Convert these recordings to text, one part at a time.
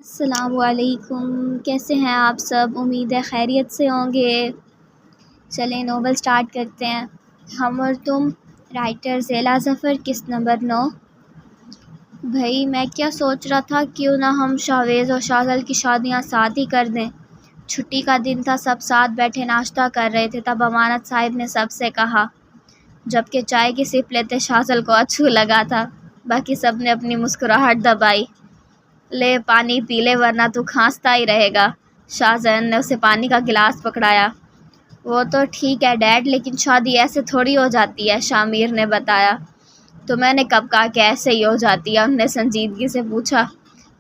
السلام علیکم، کیسے ہیں آپ سب؟ امید ہے خیریت سے ہوں گے۔ چلیں ناول سٹارٹ کرتے ہیں۔ ہم اور تم، رائٹر زیلا ظفر، قسط نمبر 9۔ بھائی میں کیا سوچ رہا تھا، کیوں نہ ہم شاویز اور شاذل کی شادیاں ساتھ ہی کر دیں۔ چھٹی کا دن تھا، سب ساتھ بیٹھے ناشتہ کر رہے تھے، تب امانت صاحب نے سب سے کہا، جبکہ چائے کی سپ لیتے شاذل کو اچھو لگا تھا۔ باقی سب نے اپنی مسکراہٹ دبائی۔ لے پانی پی لے ورنہ تو کھانستا ہی رہے گا۔ شاذل نے اسے پانی کا گلاس پکڑایا۔ وہ تو ٹھیک ہے ڈیڈ، لیکن شادی ایسے تھوڑی ہو جاتی ہے، شامیر نے بتایا۔ تو میں نے کب کہا کہ ایسے ہی ہو جاتی ہے، انہوں نے سنجیدگی سے پوچھا۔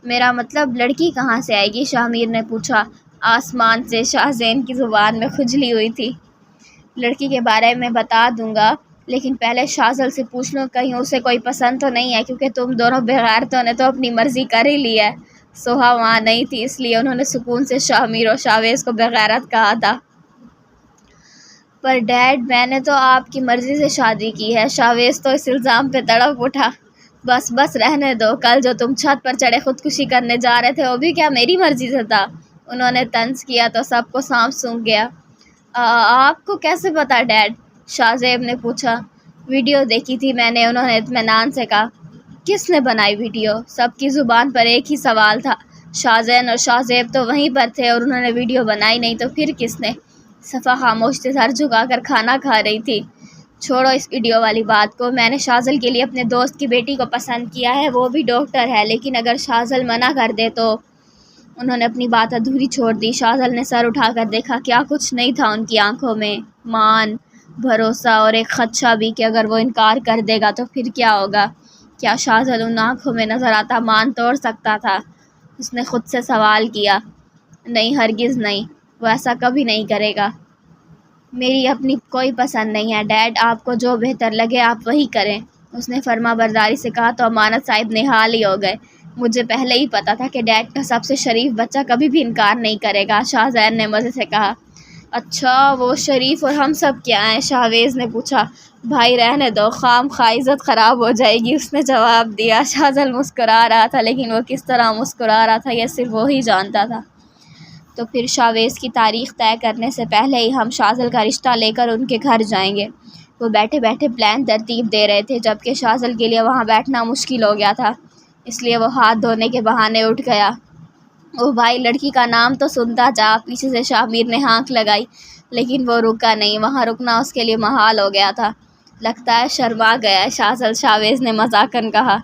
میرا مطلب لڑکی کہاں سے آئے گی، شامیر نے پوچھا۔ آسمان سے، شاہزین کی زبان میں کھجلی ہوئی تھی۔ لڑکی کے بارے میں بتا دوں گا، لیکن پہلے شاذل سے پوچھ لوں کہیں اسے کوئی پسند تو نہیں ہے، کیونکہ تم دونوں بغیرتوں نے تو اپنی مرضی کر ہی لی ہے۔ سوہا وہاں نہیں تھی، اس لیے انہوں نے سکون سے شامیر اور شاویز کو بغیرت کہا تھا۔ پر ڈیڈ میں نے تو آپ کی مرضی سے شادی کی ہے، شاویز تو اس الزام پہ تڑپ اٹھا۔ بس رہنے دو، کل جو تم چھت پر چڑھے خودکشی کرنے جا رہے تھے وہ بھی کیا میری مرضی سے تھا؟ انہوں نے طنز کیا تو سب کو سانپ سونکھ گیا۔ آپ کو کیسے پتا ڈیڈ؟ شاہ نے پوچھا۔ ویڈیو دیکھی تھی میں نے، انہوں نے اطمینان سے کہا۔ کس نے بنائی ویڈیو؟ سب کی زبان پر ایک ہی سوال تھا۔ شاہزین اور شاہ تو وہیں پر تھے اور انہوں نے ویڈیو بنائی نہیں تو پھر کس نے؟ صفا خاموش سے سر جھکا کر کھانا کھا رہی تھی۔ چھوڑو اس ویڈیو والی بات کو، میں نے شاذل کے لیے اپنے دوست کی بیٹی کو پسند کیا ہے، وہ بھی ڈاکٹر ہے، لیکن اگر شاذل منع کر دے تو؟ انہوں نے اپنی بات ادھوری چھوڑ دی۔ شاذل نے سر اٹھا کر دیکھا، کیا کچھ نہیں تھا ان کی آنکھوں میں؟ مان، بھروسہ اور ایک خدشہ بھی کہ اگر وہ انکار کر دے گا تو پھر کیا ہوگا؟ کیا شاذل ان آنکھوں میں نظر آتا مان توڑ سکتا تھا؟ اس نے خود سے سوال کیا۔ نہیں، ہرگز نہیں، وہ ایسا کبھی نہیں کرے گا۔ میری اپنی کوئی پسند نہیں ہے ڈیڈ، آپ کو جو بہتر لگے آپ وہی کریں، اس نے فرما برداری سے کہا تو امانت صاحب نہال ہی ہو گئے۔ مجھے پہلے ہی پتا تھا کہ ڈیڈ کا سب سے شریف بچہ کبھی بھی انکار نہیں کرے گا، شاہزین نے مزے سے کہا۔ اچھا وہ شریف اور ہم سب کیا ہیں؟ شاویز نے پوچھا۔ بھائی رہنے دو، خام خواہ عزت خراب ہو جائے گی، اس نے جواب دیا۔ شاذل مسکرا رہا تھا، لیکن وہ کس طرح مسکرا رہا تھا یہ صرف وہی جانتا تھا۔ تو پھر شاویز کی تاریخ طے کرنے سے پہلے ہی ہم شاذل کا رشتہ لے کر ان کے گھر جائیں گے۔ وہ بیٹھے بیٹھے پلان ترتیب دے رہے تھے، جبکہ شاذل کے لیے وہاں بیٹھنا مشکل ہو گیا تھا، اس لیے وہ ہاتھ دھونے کے بہانے اٹھ گیا۔ او بھائی لڑکی کا نام تو سنتا جا، پیچھے سے شامیر نے ہانک لگائی، لیکن وہ رکا نہیں، وہاں رکنا اس کے لیے محال ہو گیا تھا۔ لگتا ہے شرما گیا ہے شاذل، شاویز نے مذاقاً کہا۔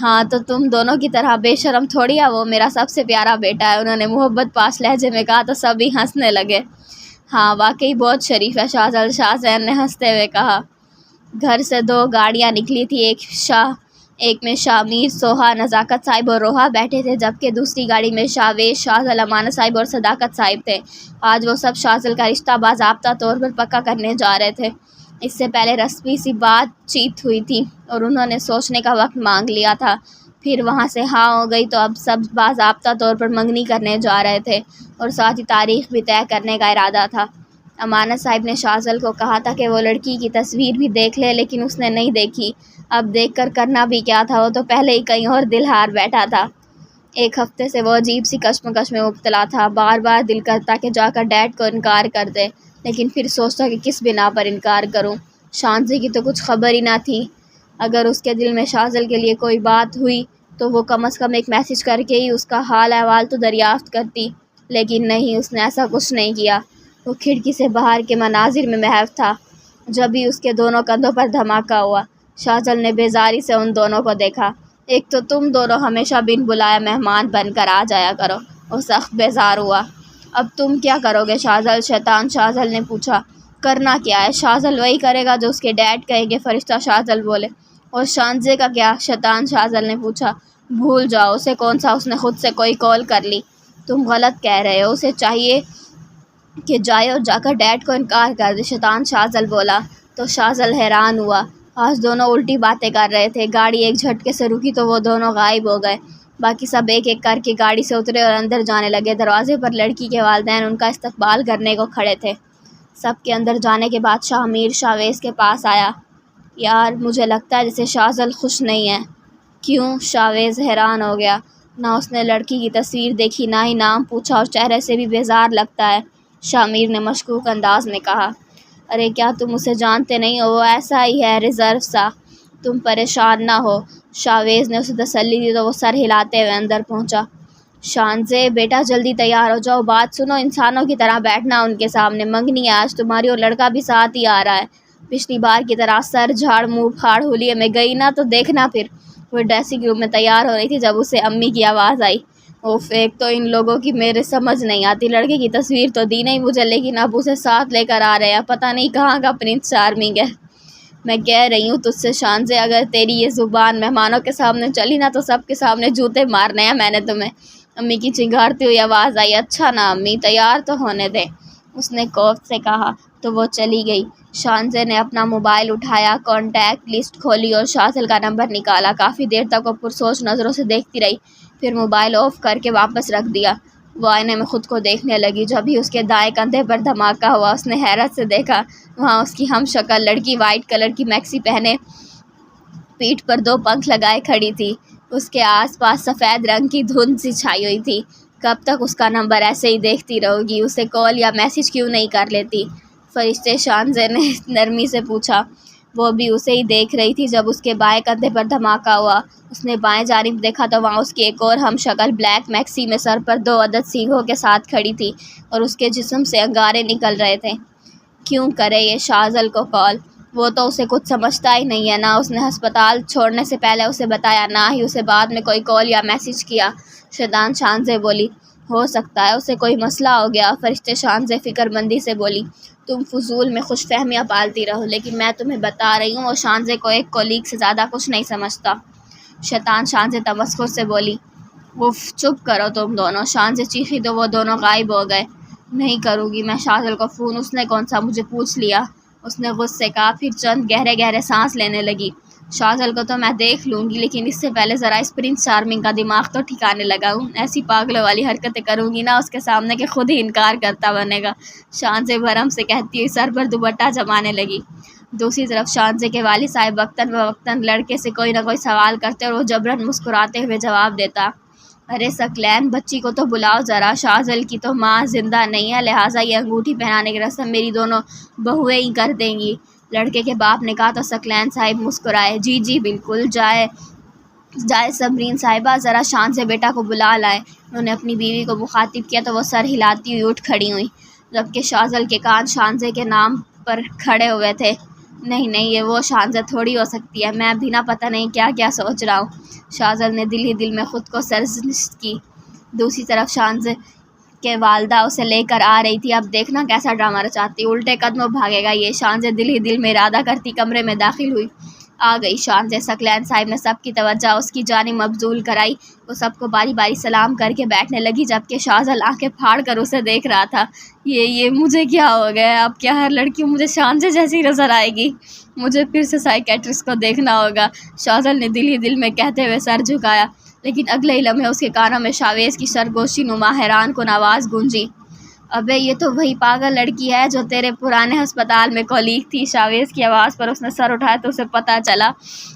ہاں تو تم دونوں کی طرح بے شرم تھوڑی ہے، وہ میرا سب سے پیارا بیٹا ہے، انہوں نے محبت پاش لہجے میں کہا تو سبھی ہنسنے لگے۔ ہاں واقعی بہت شریف ہے شاذل، شاہزین نے ہنستے ہوئے کہا۔ گھر سے 2 گاڑیاں نکلی تھی، ایک میں شامیر، سوہا، نزاکت صاحب اور روحا بیٹھے تھے، جبکہ دوسری گاڑی میں شاویز، شاذل، امانت صاحب اور صداقت صاحب تھے۔ آج وہ سب شاذل کا رشتہ باضابطہ طور پر پکا کرنے جا رہے تھے۔ اس سے پہلے رسمی سی بات چیت ہوئی تھی اور انہوں نے سوچنے کا وقت مانگ لیا تھا، پھر وہاں سے ہاں ہو گئی تو اب سب باضابطہ طور پر منگنی کرنے جا رہے تھے اور ساتھ ہی تاریخ بھی طے کرنے کا ارادہ تھا۔ امانت صاحب نے شاذل کو کہا تھا کہ وہ لڑکی کی تصویر بھی دیکھ لے، لیکن اس نے نہیں دیکھی۔ اب دیکھ کر کرنا بھی کیا تھا، وہ تو پہلے ہی کہیں اور دل ہار بیٹھا تھا۔ ایک ہفتے سے وہ عجیب سی کشمکش میں مبتلا تھا، بار بار دل کرتا کہ جا کر ڈیڈ کو انکار کر دے، لیکن پھر سوچتا کہ کس بنا پر انکار کروں۔ شانزی کی تو کچھ خبر ہی نہ تھی، اگر اس کے دل میں شاذل کے لیے کوئی بات ہوئی تو وہ کم از کم ایک میسج کر کے ہی اس کا حال احوال تو دریافت کرتی، لیکن نہیں، اس نے ایسا کچھ نہیں کیا۔ وہ کھڑکی سے باہر کے مناظر میں محو تھا، جب ہی اس کے دونوں کندھوں پر دھماکہ ہوا۔ شاذل نے بیزاری سے ان دونوں کو دیکھا۔ ایک تو تم دونوں ہمیشہ بن بلائے مہمان بن کر آ جایا کرو، وہ سخت بیزار ہوا۔ اب تم کیا کرو گے شاذل؟ شیطان شاذل نے پوچھا۔ کرنا کیا ہے؟ شاذل وہی کرے گا جو اس کے ڈیڈ کہیں گے، فرشتہ شاذل بولے۔ اور شانزے کا کیا؟ شیطان شاذل نے پوچھا۔ بھول جاؤ اسے، کون سا اس نے خود سے کوئی کال کر لی؟ تم غلط کہہ رہے ہو، اسے چاہیے کہ جائے اور جا کر ڈیڈ کو انکار کر دے، شیطان شاذل بولا۔ تو شاذل حیران ہوا، آج دونوں الٹی باتیں کر رہے تھے۔ گاڑی ایک جھٹکے سے رکی تو وہ دونوں غائب ہو گئے۔ باقی سب ایک ایک کر کے گاڑی سے اترے اور اندر جانے لگے۔ دروازے پر لڑکی کے والدین ان کا استقبال کرنے کو کھڑے تھے۔ سب کے اندر جانے کے بعد شامیر شاویز کے پاس آیا۔ یار مجھے لگتا ہے جیسے شاذل خوش نہیں ہے۔ کیوں؟ شاویز حیران ہو گیا۔ نہ اس نے لڑکی کی تصویر دیکھی، نہ ہی نام پوچھا، اور چہرے سے بھی بیزار لگتا ہے، شامیر نے مشکوک انداز میں کہا۔ ارے کیا تم اسے جانتے نہیں ہو؟ وہ ایسا ہی ہے، ریزرو سا۔ تم پریشان نہ ہو، شاویز نے اسے تسلی دی تو وہ سر ہلاتے ہوئے اندر پہنچا۔ شانزے بیٹا جلدی تیار ہو جاؤ، بات سنو، انسانوں کی طرح بیٹھنا ان کے سامنے، منگنی ہے آج تمہاری اور لڑکا بھی ساتھ ہی آ رہا ہے۔ پچھلی بار کی طرح سر جھاڑ منہ پھاڑ ہولیے میں گئی نا تو دیکھنا پھر۔ وہ ڈریسنگ روم میں تیار ہو رہی تھی جب اسے امی کی آواز آئی۔ اوف، ایک تو ان لوگوں کی میرے سمجھ نہیں آتی، لڑکے کی تصویر تو دی نہیں مجھے، لیکن اب اسے ساتھ لے کر آ رہے ہیں، پتہ نہیں کہاں کا پرنس چارمنگ ہے۔ میں کہہ رہی ہوں تجھ سے شانزے، اگر تیری یہ زبان مہمانوں کے سامنے چلی نا تو سب کے سامنے جوتے مارنے ہیں میں نے تمہیں۔ امی کی چنگھاڑتی ہوئی آواز آئی۔ اچھا نا امی، تیار تو ہونے دے، اس نے خوف سے کہا، تو وہ چلی گئی۔ شانزے نے اپنا موبائل اٹھایا، کانٹیکٹ لسٹ کھولی اور شاذل کا نمبر نکالا۔ کافی دیر تک وہ پرسوچ نظروں سے دیکھتی رہی، پھر موبائل آف کر کے واپس رکھ دیا۔ وہ آئینے میں خود کو دیکھنے لگی، جب ہی اس کے دائیں کندھے پر دھماکہ ہوا اس نے حیرت سے دیکھا، وہاں اس کی ہم شکل لڑکی وائٹ کلر کی میکسی پہنے، پیٹھ پر 2 پنکھ لگائے کھڑی تھی۔ اس کے آس پاس سفید رنگ کی دھند سی چھائی ہوئی تھی۔ کب تک اس کا نمبر ایسے ہی دیکھتی رہو گی؟ اسے کال یا میسج کیوں نہیں کر لیتی؟ فرشتے، شانزے نے نرمی سے پوچھا۔ وہ بھی اسے ہی دیکھ رہی تھی جب اس کے بائیں کندھے پر دھماکہ ہوا۔ اس نے بائیں جانب دیکھا تو وہاں اس کی ایک اور ہم شکل بلیک میکسی میں سر پر 2 عدد سینگوں کے ساتھ کھڑی تھی اور اس کے جسم سے انگارے نکل رہے تھے۔ کیوں کرے یہ شاذل کو کال؟ وہ تو اسے کچھ سمجھتا ہی نہیں ہے، نہ اس نے ہسپتال چھوڑنے سے پہلے اسے بتایا، نہ ہی اسے بعد میں کوئی کال یا میسج کیا۔ شیطان، شانزے بولی۔ ہو سکتا ہے اسے کوئی مسئلہ ہو گیا، فرشتے، شانزے فکر مندی سے بولی۔ تم فضول میں خوش فہمیاں پالتی رہو، لیکن میں تمہیں بتا رہی ہوں وہ شانزے کو ایک کولیگ سے زیادہ کچھ نہیں سمجھتا۔ شیطان، شانزے تمسخر سے بولی۔ اف، چپ کرو تم دونوں، شانزے چیخی تو وہ دونوں غائب ہو گئے۔ نہیں کروں گی میں شاذل کو فون، اس نے کون سا مجھے پوچھ لیا، اس نے غصے کہا، پھر چند گہرے گہرے سانس لینے لگی۔ شاذل کو تو میں دیکھ لوں گی، لیکن اس سے پہلے ذرا اس پرنس چارمنگ کا دماغ تو ٹھکانے لگاؤں، ایسی پاگلوں والی حرکتیں کروں گی نا اس کے سامنے کہ خود ہی انکار کرتا بنے گا، شانزے بھرم سے کہتی ہوئی سر پر دوپٹہ جمانے لگی۔ دوسری طرف شانزے کے والد صاحب وقتاً فوقتاً لڑکے سے کوئی نہ کوئی سوال کرتے اور وہ جبراً مسکراتے ہوئے جواب دیتا۔ ارے ثقلین، بچی کو تو بلاؤ ذرا، شاذل کی تو ماں زندہ نہیں ہے، لہٰذا یہ انگوٹھی پہنانے کی رسم میری دونوں بہویں ہی کر دیں گی، لڑکے کے باپ نے کہا تو ثقلین صاحب مسکرائے۔ جی جی بالکل، جائے صبرین صاحبہ، ذرا شانزے بیٹا کو بلا لائے۔ انہوں نے اپنی بیوی کو مخاطب کیا تو وہ سر ہلاتی ہوئی اٹھ کھڑی ہوئی، جبکہ شاذل کے کان شانزے کے نام پر کھڑے ہوئے تھے۔ نہیں نہیں، یہ وہ شانزے تھوڑی ہو سکتی ہے، میں بھی نہ پتہ نہیں کیا کیا سوچ رہا ہوں، شاذل نے دل ہی دل میں خود کو سرزنش کی۔ دوسری طرف شانزے کے والدہ اسے لے کر آ رہی تھی، اب دیکھنا کیسا ڈرامہ رچاتی، الٹے قدموں بھاگے گا یہ، شانزے دل ہی دل میں ارادہ کرتی کمرے میں داخل ہوئی۔ آ گئی شانزے، ثقلین صاحب نے سب کی توجہ اس کی جانب مبذول کرائی، وہ سب کو باری باری سلام کر کے بیٹھنے لگی، جبکہ شاذل آنکھیں پھاڑ کر اسے دیکھ رہا تھا۔ یہ مجھے کیا ہو گیا؟ اب کیا ہر لڑکی مجھے شانزے جیسی نظر آئے گی؟ مجھے پھر سے سائیکیٹرسٹ کو دیکھنا ہوگا، شاذل نے دل ہی دل میں کہتے ہوئے سر جھکایا، لیکن اگلے ہی لمحے اس کے کانوں میں شاویز کی سرگوشی نما حیران کن آواز گونجی۔ ابے یہ تو وہی پاگل لڑکی ہے جو تیرے پرانے ہسپتال میں کولیگ تھی۔ شاویز کی آواز پر اس نے سر اٹھایا تو اسے پتہ چلا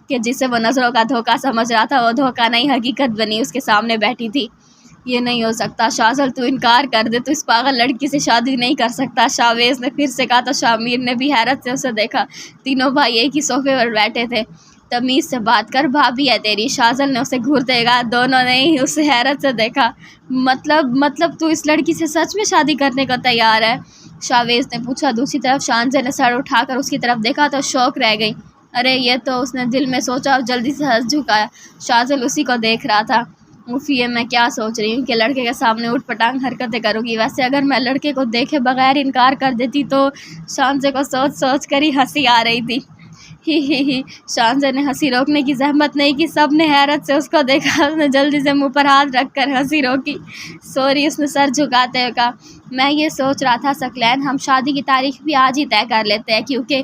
کہ جسے وہ نظروں کا دھوکہ سمجھ رہا تھا وہ دھوکہ نہیں، حقیقت بنی اس کے سامنے بیٹھی تھی۔ یہ نہیں ہو سکتا شاذل، تو انکار کر دے، تو اس پاگل لڑکی سے شادی نہیں کر سکتا، شاویز نے پھر سے کہا تو شامیر نے بھی حیرت سے اسے دیکھا۔ تینوں بھائی ایک ہی صوفے پر بیٹھے تھے۔ تمیز سے بات کر، بھابھی ہے تیری، شاذل نے اسے گھورتے کہا۔ دونوں نے ہی اسے حیرت سے دیکھا۔ مطلب تو اس لڑکی سے سچ میں شادی کرنے کو تیار ہے؟ شاویز نے پوچھا۔ دوسری طرف شانزے نے سر اٹھا کر اس کی طرف دیکھا تو شوق رہ گئی۔ ارے یہ تو، اس نے دل میں سوچا اور جلدی سے سر جھکایا، شاذل اسی کو دیکھ رہا تھا۔ اف، یہ میں کیا سوچ رہی ہوں کہ لڑکے کے سامنے اٹھ پٹانگ حرکتیں کروں گی، ویسے اگر میں لڑکے کو دیکھے بغیر انکار کر دیتی تو، شانزے کو سوچ کر ہی ہنسی آ رہی تھی۔ ہی، شانزے نے ہنسی روکنے کی زحمت نہیں کی، سب نے حیرت سے اس کو دیکھا، اس نے جلدی سے منہ پر ہاتھ رکھ کر ہنسی روکی۔ سوری، اس نے سر جھکاتے ہوئے کہا، میں یہ سوچ رہا تھا ثقلین، ہم شادی کی تاریخ بھی آج ہی طے کر لیتے ہیں، کیونکہ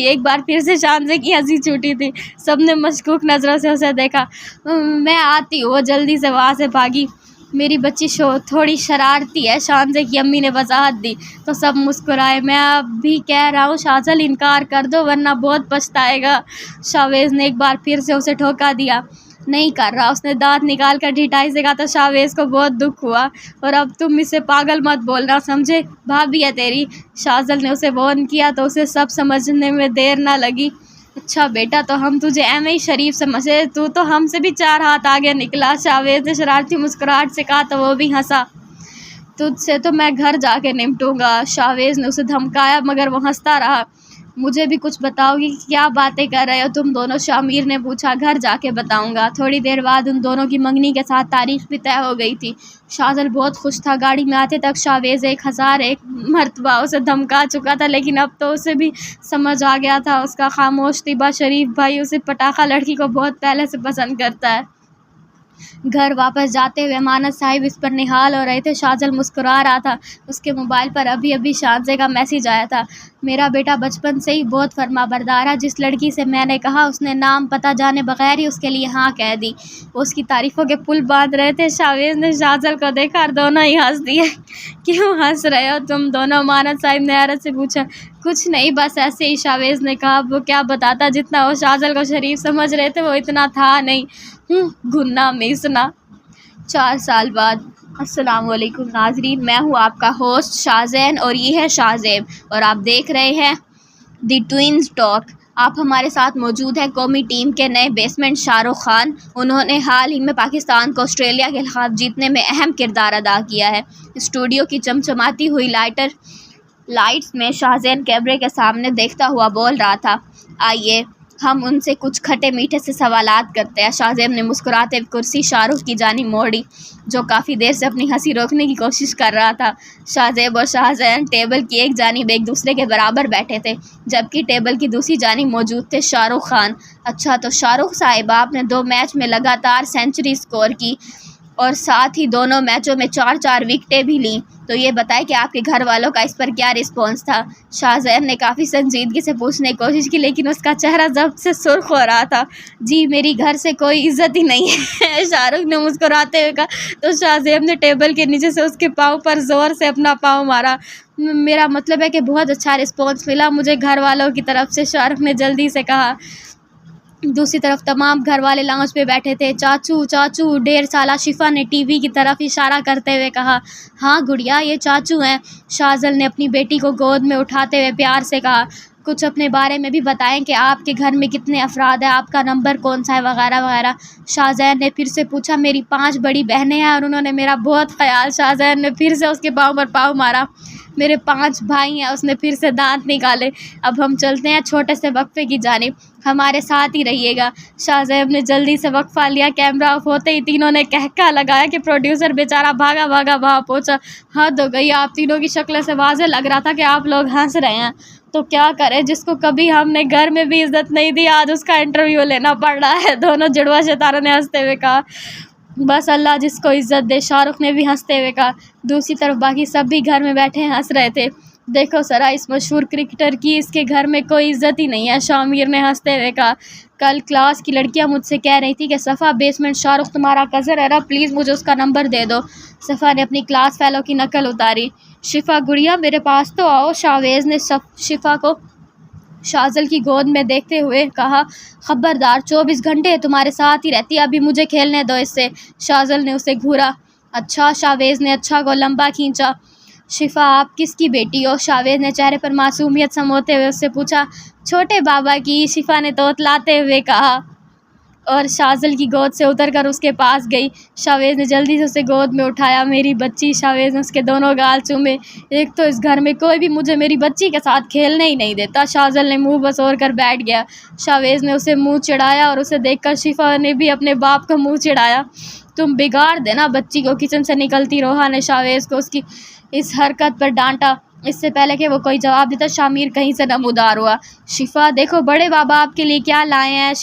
ایک بار پھر سے شانزے کی ہنسی چھوٹی تھی، سب نے مشکوک نظروں سے اسے دیکھا۔ میں آتی ہوں، وہ جلدی سے وہاں سے بھاگی۔ میری بچی تھوڑی شرارتی ہے، شانزے کی امی نے وضاحت دی تو سب مسکرائے۔ میں اب بھی کہہ رہا ہوں شاذل، انکار کر دو ورنہ بہت پچھتائے گا، شاویز نے ایک بار پھر سے اسے ٹھوکا دیا۔ نہیں کر رہا۔ اس نے دانت نکال کر ڈھٹائی سے کہا تو شاہویز کو بہت دکھ ہوا۔ اور اب تم اسے پاگل مت بولنا، سمجھے؟ بھابھی ہے تیری۔ شاذل نے اسے وارن کیا تو اسے سب سمجھنے میں دیر نہ لگی۔ اچھا بیٹا، تو ہم تجھے ہی شریف سمجھے، تو ہم سے بھی 4 ہاتھ آگے نکلا، شاہویز نے شرارتی مسکراہٹ سے کہا تو وہ بھی ہنسا۔ تجھ سے تو میں گھر جا کے نمٹوں گا، شاہویز نے اسے دھمکایا مگر وہ ہنستا رہا۔ مجھے بھی کچھ بتاؤ گی کہ کیا باتیں کر رہے ہو تم دونوں؟ شامیر نے پوچھا۔ گھر جا کے بتاؤں گا۔ تھوڑی دیر بعد ان دونوں کی منگنی کے ساتھ تاریخ بھی طے ہو گئی تھی۔ شاذل بہت خوش تھا۔ گاڑی میں آتے تک شاہویز 1001 مرتبہ اسے دھمکا چکا تھا، لیکن اب تو اسے بھی سمجھ آ گیا تھا اس کا خاموش طیبہ شریف بھائی اسے پٹاخہ لڑکی کو بہت پہلے سے پسند کرتا ہے۔ گھر واپس جاتے ہوئے امانت صاحب اس پر نہال ہو رہے تھے۔ شاذل مسکرا رہا تھا۔ اس کے موبائل پر ابھی شانزے کا میسج آیا تھا۔ میرا بیٹا بچپن سے ہی بہت فرما بردار ہے۔ جس لڑکی سے میں نے کہا اس نے نام پتہ جانے بغیر ہی اس کے لیے ہاں کہہ دی۔ وہ اس کی تعریفوں کے پل باندھ رہے تھے۔ شاہویز نے شاذل کو دیکھا اور دونوں ہی ہنس دیے۔ کیوں ہنس رہے ہو تم دونوں؟ امانت صاحب نے حیرت سے پوچھا۔ کچھ نہیں، بس ایسے ہی، شاہویز نے کہا۔ وہ کیا بتاتا، جتنا وہ شاذل کو شریف سمجھ رہے تھے وہ اتنا تھا نہیں۔ گنا میسنا۔ 4 سال بعد۔ السلام علیکم ناظرین، میں ہوں آپ کا ہوسٹ شاہزین اور یہ ہے شاہزیب اور آپ دیکھ رہے ہیں دی ٹوئنز ٹاک۔ آپ ہمارے ساتھ موجود ہیں قومی ٹیم کے نئے بیٹسمین شاہ رخ خان۔ انہوں نے حال ہی میں پاکستان کو آسٹریلیا کے خلاف جیتنے میں اہم کردار ادا کیا ہے۔ اسٹوڈیو کی چمچماتی ہوئی لائٹس میں شاہزین کیمرے کے سامنے دیکھتا ہوا بول رہا تھا، آئیے ہم ان سے کچھ کھٹے میٹھے سے سوالات کرتے ہیں۔ شاہزیب نے مسکراتے ہوئے کرسی شاہ رخ کی جانب موڑی، جو کافی دیر سے اپنی ہنسی روکنے کی کوشش کر رہا تھا۔ شاہزیب اور شاہزین ٹیبل کی ایک جانب ایک دوسرے کے برابر بیٹھے تھے، جبکہ ٹیبل کی دوسری جانب موجود تھے شاہ رخ خان۔ اچھا، تو شاہ رخ صاحب، آپ نے 2 میچ میں لگاتار سینچری سکور کی اور ساتھ ہی دونوں میچوں میں 4 وکٹیں بھی لیں، تو یہ بتائیں کہ آپ کے گھر والوں کا اس پر کیا رسپانس تھا؟ شاہزین نے کافی سنجیدگی سے پوچھنے کی کوشش کی، لیکن اس کا چہرہ ضبط سے سرخ ہو رہا تھا۔ جی، میری گھر سے کوئی عزت ہی نہیں ہے، شاہ رخ نے مسکراتے ہوئے کہا تو شاہزیب نے ٹیبل کے نیچے سے اس کے پاؤں پر زور سے اپنا پاؤں مارا۔ میرا مطلب ہے کہ بہت اچھا رسپانس ملا مجھے گھر والوں کی طرف سے، شاہ رخ نے جلدی سے کہا۔ دوسری طرف تمام گھر والے لاؤنج پہ بیٹھے تھے۔ چاچو، 1.5 سالہ شفا نے ٹی وی کی طرف اشارہ کرتے ہوئے کہا۔ ہاں گڑیا، یہ چاچو ہیں، شاذل نے اپنی بیٹی کو گود میں اٹھاتے ہوئے پیار سے کہا۔ کچھ اپنے بارے میں بھی بتائیں کہ آپ کے گھر میں کتنے افراد ہیں، آپ کا نمبر کون سا ہے، وغیرہ وغیرہ۔ شاہزین نے پھر سے پوچھا۔ میری 5 بڑی بہنیں ہیں اور انہوں نے میرا بہت خیال۔ شاہزین نے پھر سے اس کے پاؤں پر پاؤں مارا۔ میرے 5 بھائی ہیں، اس نے پھر سے دانت نکالے۔ اب ہم چلتے ہیں چھوٹے سے وقفے کی جانب، ہمارے ساتھ ہی رہیے گا۔ شاہزیب نے جلدی سے وقفہ لیا۔ کیمرہ آف ہوتے ہی تینوں نے قہقہہ لگایا کہ پروڈیوسر بیچارہ بھاگا وہاں پہنچا۔ حد ہو گئی، آپ تینوں کی شکلیں سے واضح لگ رہا تھا کہ آپ لوگ ہنس رہے ہیں۔ تو کیا کریں، جس کو کبھی ہم نے گھر میں بھی عزت نہیں دی، آج اس کا انٹرویو لینا پڑ رہا ہے، دونوں جڑواں ستاروں نے ہنستے ہوئے کہا۔ بس اللہ جس کو عزت دے، شاہ رخ نے بھی ہنستے ہوئے کہا۔ دوسری طرف باقی سب بھی گھر میں بیٹھے ہنس رہے تھے۔ دیکھو سرا، اس مشہور کرکٹر کی اس کے گھر میں کوئی عزت ہی نہیں ہے، شامیر نے ہنستے ہوئے کہا۔ کل کلاس کی لڑکیاں مجھ سے کہہ رہی تھی کہ صفا بیٹسمین شاہ رخ تمہارا کزن ہے نا، پلیز مجھے اس کا نمبر دے دو۔ صفا نے اپنی کلاس فیلو کی نقل اتاری۔ شفا گڑیا میرے پاس تو آؤ، شاہویز نے شفا کو شاذل کی گود میں دیکھتے ہوئے کہا۔ خبردار، 24 گھنٹے تمہارے ساتھ ہی رہتی ہے، ابھی مجھے کھیلنے دو اس سے، شاذل نے اسے گھورا۔ اچھا، شاہویز نے اچھا کو لمبا کھینچا۔ شفا آپ کس کی بیٹی ہو؟ شاہویز نے چہرے پر معصومیت سموتے ہوئے اس سے پوچھا۔ چھوٹے بابا کی، شفا نے توتلاتے ہوئے کہا اور شاذل کی گود سے اتر کر اس کے پاس گئی۔ شاہویز نے جلدی سے اسے گود میں اٹھایا۔ میری بچی، شاہویز نے اس کے دونوں گال چومے۔ ایک تو اس گھر میں کوئی بھی مجھے میری بچی کے ساتھ کھیلنے ہی نہیں دیتا، شاذل نے منہ بسور کر بیٹھ گیا۔ شاہویز نے اسے منہ چڑھایا اور اسے دیکھ کر شفا نے بھی اپنے باپ کو منہ چڑھایا۔ تم بگاڑ دینا بچی کو، کچن سے نکلتی روحا نے شاہویز کو اس کی اس حرکت پر ڈانٹا۔ اس سے پہلے کہ وہ کوئی جواب دیتا، شامیر کہیں سے نمودار ہوا۔ شفا دیکھو بڑے بابا آپ کے لیے کیا لائے ہیں۔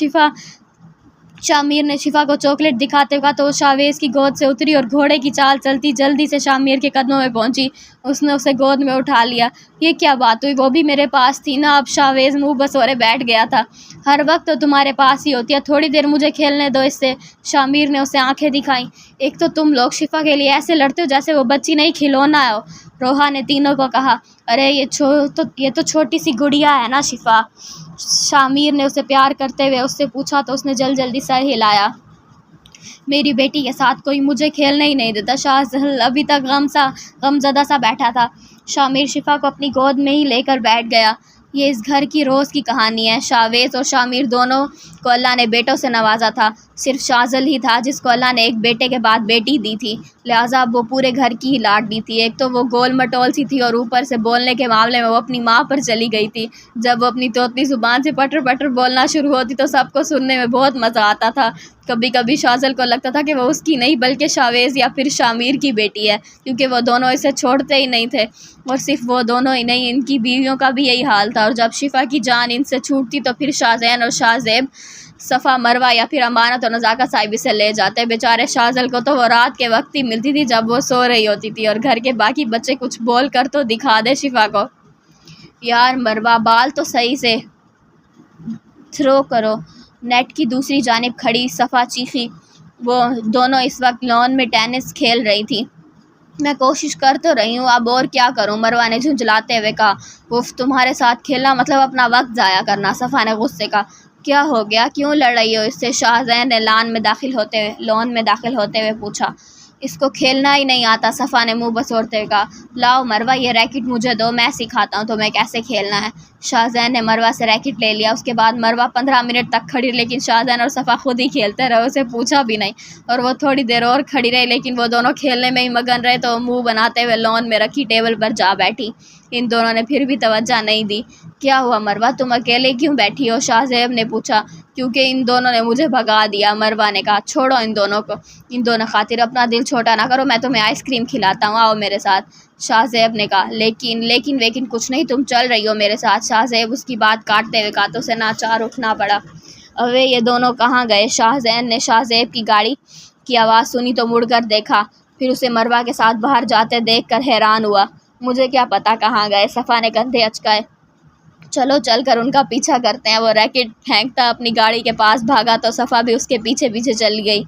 شامیر نے شفا کو چاکلیٹ دکھاتے ہوئے کہا تو وہ شاہویز کی گود سے اتری اور گھوڑے کی چال چلتی جلدی سے شامیر کے قدموں میں پہنچی۔ اس نے اسے گود میں اٹھا لیا۔ یہ کیا بات ہوئی، وہ بھی میرے پاس تھی نا؟ اب شاہویز منہ بسورے بیٹھ گیا تھا۔ ہر وقت تو تمہارے پاس ہی ہوتی ہے، تھوڑی دیر مجھے کھیلنے دو اس سے، شامیر نے اسے آنکھیں دکھائیں۔ ایک تو تم لوگ شفا کے لیے ایسے لڑتے ہو جیسے وہ بچی نہیں کھلونا ہو، روحا نے تینوں کو کہا۔ ارے یہ تو چھوٹی سی گڑیا ہے نا شفا، شامیر نے اسے پیار کرتے ہوئے اس سے پوچھا تو اس نے جلدی سر ہلایا۔ میری بیٹی کے ساتھ کوئی مجھے کھیلنے ہی نہیں دیتا۔ شاہ زحل ابھی تک غم زدہ سا بیٹھا تھا۔ شامیر شفا کو اپنی گود میں ہی لے کر بیٹھ گیا۔ یہ اس گھر کی روز کی کہانی ہے۔ شاویز اور شامیر دونوں کو اللہ نے بیٹوں سے نوازا تھا۔ صرف شاہ زحل ہی تھا جس کو اللہ نے ایک بیٹے کے بعد بیٹی دی تھی، لہٰذا اب وہ پورے گھر کی ہی لاڈلی تھی۔ ایک تو وہ گول مٹول سی تھی اور اوپر سے بولنے کے معاملے میں وہ اپنی ماں پر چلی گئی تھی۔ جب وہ اپنی طوطی زبان سے پٹر پٹر بولنا شروع ہوتی تو سب کو سننے میں بہت مزہ آتا تھا۔ کبھی کبھی شاہ زحل کو لگتا تھا کہ وہ اس کی نہیں بلکہ شاویز یا پھر شامیر کی بیٹی ہے، کیونکہ وہ دونوں اسے چھوڑتے ہی نہیں تھے۔ اور صرف وہ دونوں ہی نہیں، ان کی بیویوں کا بھی یہی حال تھا۔ اور جب شفا کی جان ان سے چھوٹتی تو پھر شاہ زین اور شاہ زیب صفا مروہ یا پھر امانت اور نزاکت صاحبی سے لے جاتے۔ بیچارے شاہ زحل کو تو وہ رات کے وقت ہی ملتی تھی جب وہ سو رہی ہوتی تھی، اور گھر کے باقی بچے کچھ بول کر تو دکھا دے شفا کو۔ یار مروہ بال تو صحیح سے تھرو کرو۔ نیٹ کی دوسری جانب کھڑی صفا چیخی۔ وہ دونوں اس وقت لان میں ٹینس کھیل رہی تھی۔ میں کوشش کر تو رہی ہوں، اب اور کیا کروں، مروہ نے جھنجھلاتے ہوئے کہا۔ اف، تمہارے ساتھ کھیلنا مطلب اپنا وقت ضائع کرنا، صفا نے غصے کا۔ کیا ہو گیا، کیوں لڑ رہی ہو اس سے، شاہ زین نے لان میں داخل ہوتے ہوئے پوچھا۔ اس کو کھیلنا ہی نہیں آتا، صفا نے منہ بسوڑتے ہوئے کہا۔ لاؤ مروہ یہ ریکٹ مجھے دو، میں سکھاتا ہوں تمہیں کیسے کھیلنا ہے۔ شاہ زین نے مروہ سے ریکٹ لے لیا۔ اس کے بعد مروہ 15 منٹ تک کھڑی، لیکن شاہ زین اور صفا خود ہی کھیلتے رہے، اسے پوچھا بھی نہیں۔ اور وہ تھوڑی دیر اور کھڑی رہی، لیکن وہ دونوں کھیلنے میں ہی مگن رہے تو وہ منہ بناتے ہوئے لان میں رکھی ٹیبل پر جا بیٹھی۔ ان دونوں نے پھر بھی توجہ نہیں دی۔ کیا ہوا مروہ، تم اکیلے کیوں بیٹھی ہو، شاہ زیب نے پوچھا۔ کیونکہ ان دونوں نے مجھے بھگا دیا، مروہ نے کہا۔ چھوڑو ان دونوں کو، ان دونوں خاطر اپنا دل چھوٹا نہ کرو، میں تمہیں آئس کریم کھلاتا ہوں، آؤ میرے ساتھ، شاہ زیب نے کہا۔ لیکن کچھ نہیں، تم چل رہی ہو میرے ساتھ، شاہ زیب اس کی بات کاٹتے ہوئے کہا تو اسے ناچار اٹھنا پڑا۔ اوے یہ دونوں کہاں گئے، شاہ زین نے شاہ زیب کی گاڑی کی آواز سنی تو مڑ کر دیکھا، پھر اسے مروہ کے ساتھ باہر جاتے دیکھ کر حیران ہوا۔ مجھے کیا پتا کہاں گئے، صفا نے کندھے اچکائے۔ چلو چل کر ان کا پیچھا کرتے ہیں۔ وہ ریکٹ پھینکتا اپنی گاڑی کے پاس بھاگا تو صفا بھی اس کے پیچھے پیچھے چل گئی۔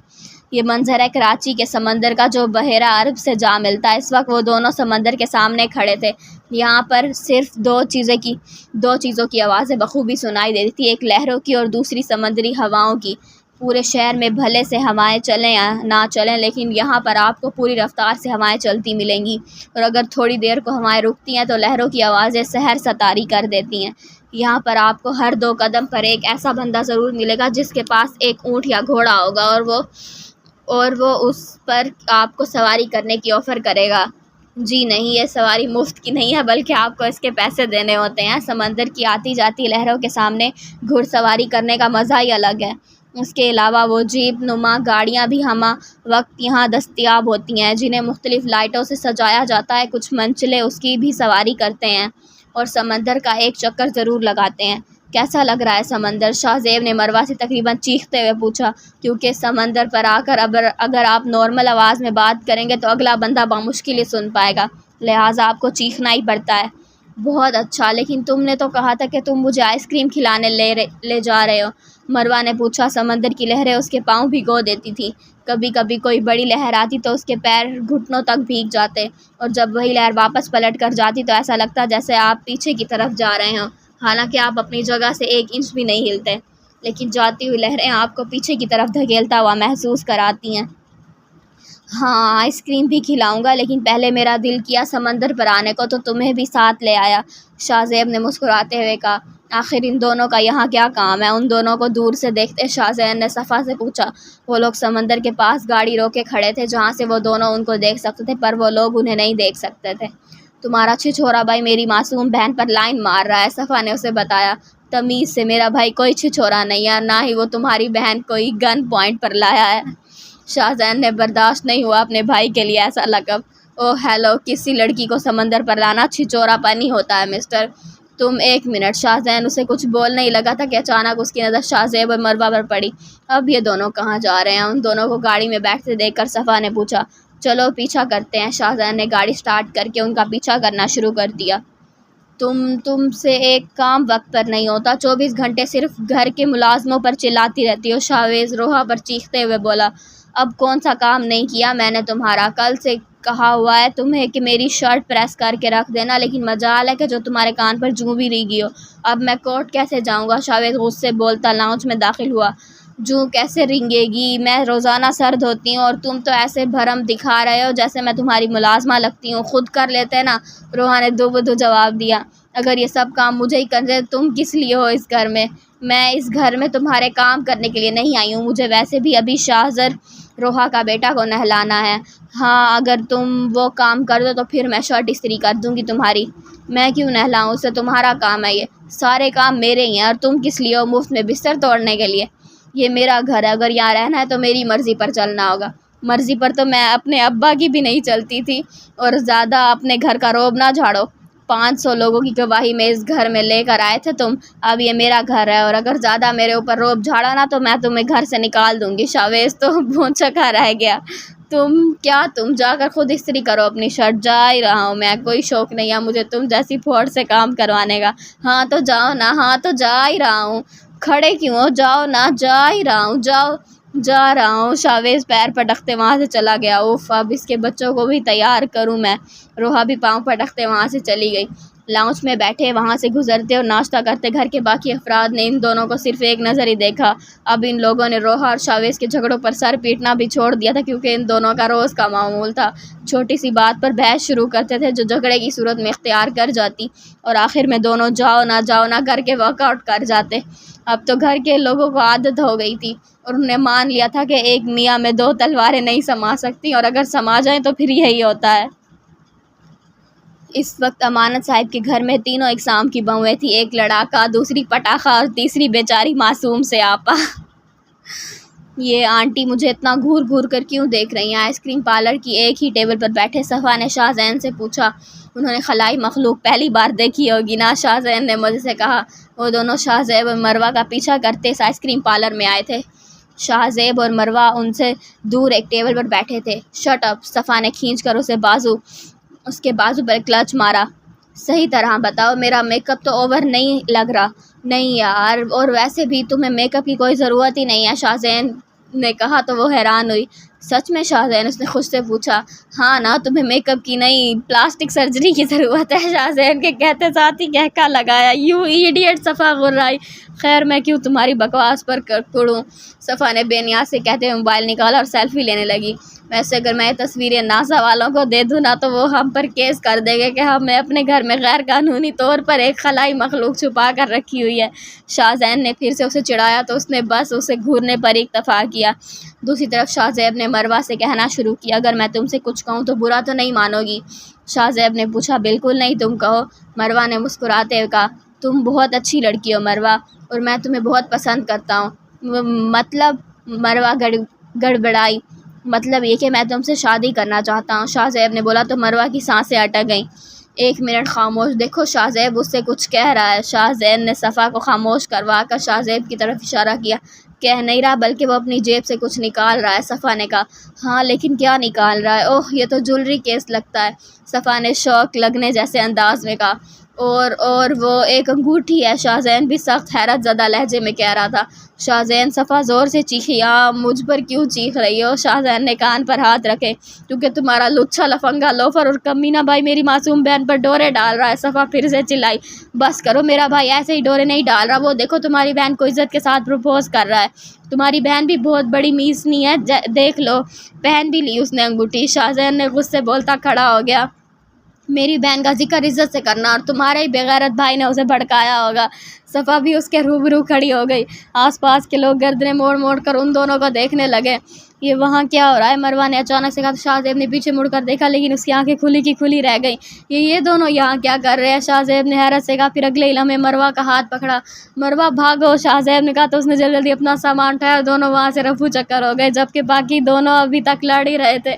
یہ منظر ہے کراچی کے سمندر کا جو بحیرہ عرب سے جا ملتا ہے۔ اس وقت وہ دونوں سمندر کے سامنے کھڑے تھے۔ یہاں پر صرف دو چیزوں کی آوازیں بخوبی سنائی دیتی تھی، ایک لہروں کی اور دوسری سمندری ہواؤں کی۔ پورے شہر میں بھلے سے ہوائیں چلیں یا نہ چلیں، لیکن یہاں پر آپ کو پوری رفتار سے ہوائیں چلتی ملیں گی، اور اگر تھوڑی دیر کو ہوائیں رکتی ہیں تو لہروں کی آوازیں سحر ستاری کر دیتی ہیں۔ یہاں پر آپ کو ہر 2 قدم پر ایک ایسا بندہ ضرور ملے گا جس کے پاس ایک اونٹ یا گھوڑا ہوگا، اور وہ اس پر آپ کو سواری کرنے کی آفر کرے گا۔ جی نہیں، یہ سواری مفت کی نہیں ہے، بلکہ آپ کو اس کے پیسے دینے ہوتے ہیں۔ سمندر کی آتی جاتی لہروں کے سامنے گھڑ سواری کرنے کا مزہ ہی الگ ہے۔ اس کے علاوہ وہ جیپ نما گاڑیاں بھی ہمہ وقت یہاں دستیاب ہوتی ہیں، جنہیں مختلف لائٹوں سے سجایا جاتا ہے۔ کچھ منچلے اس کی بھی سواری کرتے ہیں اور سمندر کا ایک چکر ضرور لگاتے ہیں۔ کیسا لگ رہا ہے سمندر، شاہ زیب نے مروہ سے تقریباً چیختے ہوئے پوچھا، کیونکہ سمندر پر آ کر اگر آپ نارمل آواز میں بات کریں گے تو اگلا بندہ بمشکل ہی سن پائے گا، لہٰذا آپ کو چیخنا ہی پڑتا ہے۔ بہت اچھا، لیکن تم نے تو کہا تھا کہ تم مجھے آئس کریم کھلانے لے جا رہے ہو، مروہ نے پوچھا۔ سمندر کی لہریں اس کے پاؤں بھگو دیتی تھیں۔ کبھی کبھی کوئی بڑی لہر آتی تو اس کے پیر گھٹنوں تک بھیگ جاتے، اور جب وہی لہر واپس پلٹ کر جاتی تو ایسا لگتا جیسے آپ پیچھے کی طرف جا رہے ہوں، حالانکہ آپ اپنی جگہ سے 1 انچ بھی نہیں ہلتے، لیکن جاتی ہوئی لہریں آپ کو پیچھے کی طرف دھکیلتا ہوا محسوس کراتی ہیں۔ ہاں، آئس کریم بھی کھلاؤں گا، لیکن پہلے میرا دل کیا سمندر پر آنے کو تو تمہیں بھی ساتھ لے آیا، شاہ زیب نے مسکراتے ہوئے کہا۔ آخر ان دونوں کا یہاں کیا کام ہے، ان دونوں کو دور سے دیکھتے شاہ زین نے صفا سے پوچھا۔ وہ لوگ سمندر کے پاس گاڑی روکے کھڑے تھے جہاں سے وہ دونوں ان کو دیکھ سکتے تھے، پر وہ لوگ انہیں نہیں دیکھ سکتے تھے۔ تمہارا چھچھورا بھائی میری معصوم بہن پر لائن مار رہا ہے، صفا نے اسے بتایا۔ تمیز سے، میرا بھائی کوئی چھچھورا نہیں ہے، نہ ہی وہ تمہاری بہن کوئی گن پوائنٹ پر لایا ہے۔ شاہ زین نے برداشت نہیں ہوا اپنے بھائی کے لیے ایسا لقب۔ اوہ ہیلو، کسی لڑکی کو سمندر پر لانا چھچورا پنی ہوتا ہے مسٹر۔ تم 1 منٹ، شاہ زین اسے کچھ بولنے ہی لگا تھا کہ اچانک اس کی نظر شاہ زیب اور مروہ پر پڑی۔ اب یہ دونوں کہاں جا رہے ہیں، ان دونوں کو گاڑی میں بیٹھتے دیکھ کر صفا نے پوچھا۔ چلو پیچھا کرتے ہیں، شاہ زین نے گاڑی سٹارٹ کر کے ان کا پیچھا کرنا شروع کر دیا۔ تم سے ایک کام وقت پر نہیں ہوتا، 24 گھنٹے صرف گھر کے ملازموں پر چلاتی رہتی ہو، شاویز روحا پر چیختے ہوئے بولا۔ اب کون سا کام نہیں کیا میں نے تمہارا، کل سے کہا ہوا ہے تمہیں کہ میری شرٹ پریس کر کے رکھ دینا، لیکن مجال ہے کہ جو تمہارے کان پر جوں بھی ریگی ہو۔ اب میں کورٹ کیسے جاؤں گا، شاویز غصے بولتا لاؤنج میں داخل ہوا۔ جو کیسے رنگے گی، میں روزانہ سر دھوتی ہوں اور تم تو ایسے بھرم دکھا رہے ہو جیسے میں تمہاری ملازمہ لگتی ہوں، خود کر لیتے نا۔ روحا نے دو بدو جواب دیا۔ اگر یہ سب کام مجھے ہی کرنے تم کس لیے ہو اس گھر میں؟ میں اس گھر میں تمہارے کام کرنے کے لیے نہیں آئی ہوں، مجھے ویسے بھی ابھی شاہزر روحا کا بیٹا کو نہلانا ہے۔ ہاں اگر تم وہ کام کر دو تو پھر میں شرٹ استری کر دوں گی تمہاری۔ میں کیوں نہلاؤں، اسے تمہارا کام ہے، یہ سارے کام میرے ہی ہیں، اور تم کس لیے ہو مفت میں بستر توڑنے کے لیے؟ یہ میرا گھر ہے، اگر یہاں رہنا ہے تو میری مرضی پر چلنا ہوگا۔ مرضی پر تو میں اپنے ابا کی بھی نہیں چلتی تھی، اور زیادہ اپنے گھر کا روب نہ جھاڑو۔ 500 لوگوں کی گواہی میں اس گھر میں لے کر آئے تھے تم، اب یہ میرا گھر ہے، اور اگر زیادہ میرے اوپر روب جھاڑا نا تو میں تمہیں گھر سے نکال دوں گی۔ شاویز تو بھونچکا رہ گیا۔ تم جا کر خود استری کرو اپنی شرٹ۔ جا ہی رہا ہوں میں، کوئی شوق نہیں ہے مجھے تم جیسی پھوڑ سے کام کروانے کا۔ ہاں تو جاؤ نا، ہاں تو جا ہی رہا ہوں، کھڑے کیوں ہو، جاؤ نا، جا ہی رہا ہوں، جاؤ۔ جا رہا ہوں۔ شاویز پیر پٹکتے وہاں سے چلا گیا۔ اوف، اب اس کے بچوں کو بھی تیار کروں میں۔ روحا بھی پاؤں پٹکتے وہاں سے چلی گئی۔ لاؤنج میں بیٹھے وہاں سے گزرتے اور ناشتہ کرتے گھر کے باقی افراد نے ان دونوں کو صرف ایک نظر ہی دیکھا۔ اب ان لوگوں نے روحا اور شاویز کے جھگڑوں پر سر پیٹنا بھی چھوڑ دیا تھا، کیونکہ ان دونوں کا روز کا معمول تھا۔ چھوٹی سی بات پر بحث شروع کرتے تھے جو جھگڑے کی صورت میں اختیار کر جاتی، اور آخر میں دونوں جاؤ نہ کر کے واک آؤٹ کر جاتے۔ اب تو گھر کے لوگوں کو عادت ہو گئی تھی، اور انہوں نے مان لیا تھا کہ ایک میاں میں 2 تلواریں نہیں سما سکتی، اور اگر سما جائیں تو پھر یہی ہوتا ہے۔ اس وقت امانت صاحب کے گھر میں تینوں اقسام کی بہویں تھیں، ایک لڑاکا، دوسری پٹاخہ، اور تیسری بیچاری معصوم سے آپا۔ یہ آنٹی مجھے اتنا گھور گھور کر کیوں دیکھ رہی ہیں؟ آئس کریم پارلر کی ایک ہی ٹیبل پر بیٹھے صفا نے شاہزین سے پوچھا۔ انہوں نے خلائی مخلوق پہلی بار دیکھی ہوگی نا، شاہزین نے مزے سے کہا۔ وہ دونوں شاہزیب اور مروہ کا پیچھا کرتے اس آئس کریم پارلر میں آئے تھے۔ شاہزیب اور مروہ ان سے دور ایک ٹیبل پر بیٹھے تھے۔ شٹ اپ، صفا نے کھینچ کر اس کے بازو پر کلچ مارا۔ صحیح طرح بتاؤ، میرا میک اپ تو اوور نہیں لگ رہا؟ نہیں یار، اور ویسے بھی تمہیں میک اپ کی کوئی ضرورت ہی نہیں ہے، شاہزین نے کہا تو وہ حیران ہوئی۔ سچ میں شاہزین؟ اس نے خود سے پوچھا۔ ہاں نا، تمہیں میک اپ کی نہیں، پلاسٹک سرجری کی ضرورت ہے، شاہزین کے کہتے ساتھ ہی کہکا لگایا۔ یو ایڈیٹ، صفا غرائی۔ خیر میں کیوں تمہاری بکواس پر کڑوں، صفا نے بے نیاز سے کہتے ہوئے موبائل نکالا اور سیلفی لینے لگی۔ ویسے اگر میں یہ تصویریں ناسا والوں کو دے دوں نا تو وہ ہم پر کیس کر دے گے کہ ہمیں اپنے گھر میں غیر قانونی طور پر ایک خلائی مخلوق چھپا کر رکھی ہوئی ہے۔ شاہزین نے پھر سے اسے چڑھایا تو اس نے بس اسے گھورنے پر ہی اکتفا کیا۔ دوسری طرف شاہزیب نے مروہ سے کہنا شروع کیا۔ اگر میں تم سے کچھ کہوں تو برا تو نہیں مانو گی؟ شاہزیب نے پوچھا۔ بالکل نہیں، تم کہو، مروہ نے مسکراتے ہوئے کہا۔ تم بہت اچھی لڑکی ہو مروہ، اور میں تمہیں بہت پسند کرتا ہوں۔ مطلب؟ مروہ گڑبڑائی۔ مطلب یہ کہ میں تم سے شادی کرنا چاہتا ہوں، شاہزیب نے بولا تو مروہ کی سانسیں اٹک گئیں۔ 1 منٹ خاموش۔ دیکھو شاہزیب اس سے کچھ کہہ رہا ہے۔ شاہزین نے صفا کو خاموش کروا کر شاہزیب کی طرف اشارہ کیا۔ کہہ نہیں رہا، بلکہ وہ اپنی جیب سے کچھ نکال رہا ہے، صفا نے کہا۔ ہاں لیکن کیا نکال رہا ہے؟ اوہ، یہ تو جولری کیس لگتا ہے، صفا نے شوق لگنے جیسے انداز میں کہا۔ اور وہ ایک انگوٹھی ہے، شاہزین بھی سخت حیرت زدہ لہجے میں کہہ رہا تھا۔ شاہزین، صفا زور سے چیخی۔ مجھ پر کیوں چیخ رہی ہو؟ شاہزین نے کان پر ہاتھ رکھے۔ کیونکہ تمہارا لچھا لفنگا لوفر اور کمینہ بھائی میری معصوم بہن پر ڈورے ڈال رہا ہے، صفا پھر سے چلائی۔ بس کرو، میرا بھائی ایسے ہی ڈورے نہیں ڈال رہا، وہ دیکھو تمہاری بہن کو عزت کے ساتھ پروپوز کر رہا ہے، تمہاری بہن بھی بہت بڑی میسنی ہے، دیکھ لو۔ پہن بھی لی اس نے انگوٹھی۔ شاہزین نے غصے بولتا کھڑا ہو گیا۔ میری بہن کا ذکر عزت سے کرنا، اور تمہارے ہی بغیرت بھائی نے اسے بھڑکایا ہوگا۔ صفا بھی اس کے روبرو کھڑی ہو گئی۔ آس پاس کے لوگ گردنیں موڑ موڑ کر ان دونوں کو دیکھنے لگے۔ یہ وہاں کیا ہو رہا ہے؟ مروہ نے اچانک سے کہا۔ شاہزیب نے پیچھے مڑ کر دیکھا، لیکن اس کی آنکھیں کھلی کی کھلی رہ گئیں۔ یہ دونوں یہاں کیا کر رہے ہیں؟ شاہزیب نے حیرت سے کہا، پھر اگلے ہی لمحے مروہ کا ہاتھ پکڑا۔ مروہ بھاگو، شاہزیب نے کہا تو اس نے جلدی اپنا سامان اٹھایا اور دونوں وہاں سے رفو چکر ہو گئے، جبکہ باقی دونوں ابھی تک لڑ ہی رہے تھے۔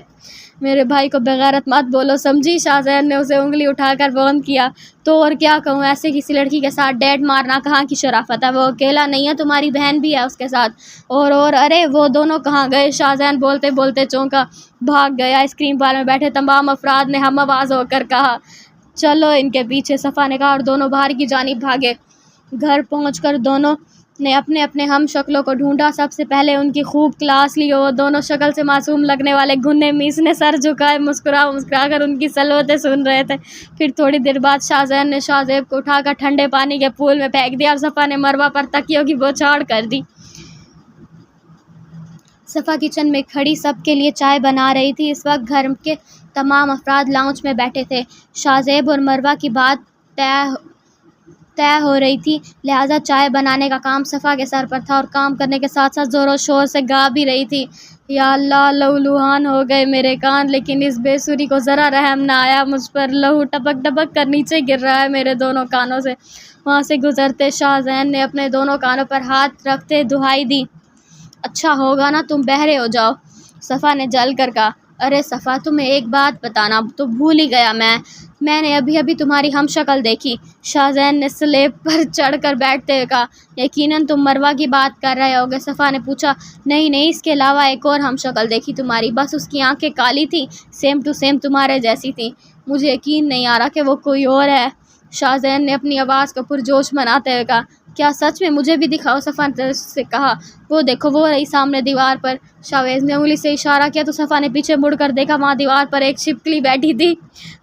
میرے بھائی کو بغیرت مت بولو، سمجھی؟ شاہزین نے اسے انگلی اٹھا کر بند کیا۔ تو اور کیا کہوں، ایسے کسی لڑکی کے ساتھ ڈیٹ مارنا کہاں کی شرافت ہے؟ وہ اکیلا نہیں ہے، تمہاری بہن بھی ہے اس کے ساتھ۔ اور ارے وہ دونوں کہاں گئے؟ شاہزین بولتے بولتے چونکا، بھاگ گئے۔ آئس کریم پارلر میں بیٹھے تمام افراد نے ہم آواز ہو کر کہا، چلو ان کے پیچھے، صفا نے کہا، اور دونوں باہر کی جانب بھاگے۔ گھر پہنچ کر دونوں نے اپنے اپنے ہم شکلوں کو ڈھونڈا۔ سب سے پہلے ان کی خوب کلاس لی، وہ دونوں شکل سے معصوم لگنے والے گھنے میسنے سر جھکائے مسکرا کر ان کی صلوتیں سن رہے تھے۔ پھر تھوڑی دیر بعد شاہزین نے شاہزیب کو اٹھا کر ٹھنڈے پانی کے پول میں پھینک دیا، اور صفا نے مروہ پر تکیوں کی بوچھاڑ کر دی۔ 'اب تم کیا کرو گی؟ 'میں تمہیں چھوڑ کر جاؤں گا'، شاہزین نے کہا۔ 'نہیں'، صفا نے کہا۔ 'کیوں نہیں'؟ 'میں تمہیں چھوڑ کر جاؤں گا'، شاہزیب نے کہا۔ 'کیونکہ صفا کچن میں کھڑی سب کے لیے چائے بنا رہی تھی۔ اس وقت گھر کے تمام افراد لاؤنج میں بیٹھے تھے۔ شاہ اور مروہ کی بات طے ہو رہی تھی، لہٰذا چائے بنانے کا کام صفا کے سر پر تھا اور کام کرنے کے ساتھ ساتھ زور و شور سے گا بھی رہی تھی۔ یا اللہ، لہولہان ہو گئے میرے کان، لیکن اس بے سری کو ذرا رحم نہ آیا مجھ پر۔ لہو ٹپک ٹپک کر نیچے گر رہا ہے میرے دونوں کانوں سے۔ وہاں سے گزرتے شاہ نے اپنے دونوں کانوں پر ہاتھ رکھتے دہائی دی۔ اچھا ہوگا نا تم بہرے ہو جاؤ، صفا نے جل کر کہا۔ ارے صفا، تمہیں ایک بات بتانا تو بھول ہی گیا میں نے ابھی تمہاری ہم شکل دیکھی، شاہ نے سلیب پر چڑھ کر بیٹھتے ہوئے کہا۔ یقیناً تم مروہ کی بات کر رہے ہوگے، صفا نے پوچھا۔ نہیں، اس کے علاوہ ایک اور ہم شکل دیکھی تمہاری، بس اس کی آنکھیں کالی تھیں، سیم ٹو سیم تمہارے جیسی تھیں۔ مجھے یقین نہیں آ رہا کہ وہ کوئی اور ہے، شاہ نے اپنی آواز کو پرجوش بناتے ہوئے کہا۔ کیا سچ میں؟ مجھے بھی دکھاؤ، صفا سے کہا۔ وہ دیکھو، وہ رہی سامنے دیوار پر۔ شاہ نے انگلی سے اشارہ کیا تو صفا نے پیچھے مڑ کر دیکھا، وہاں دیوار پر ایک چھپکلی بیٹھی تھی۔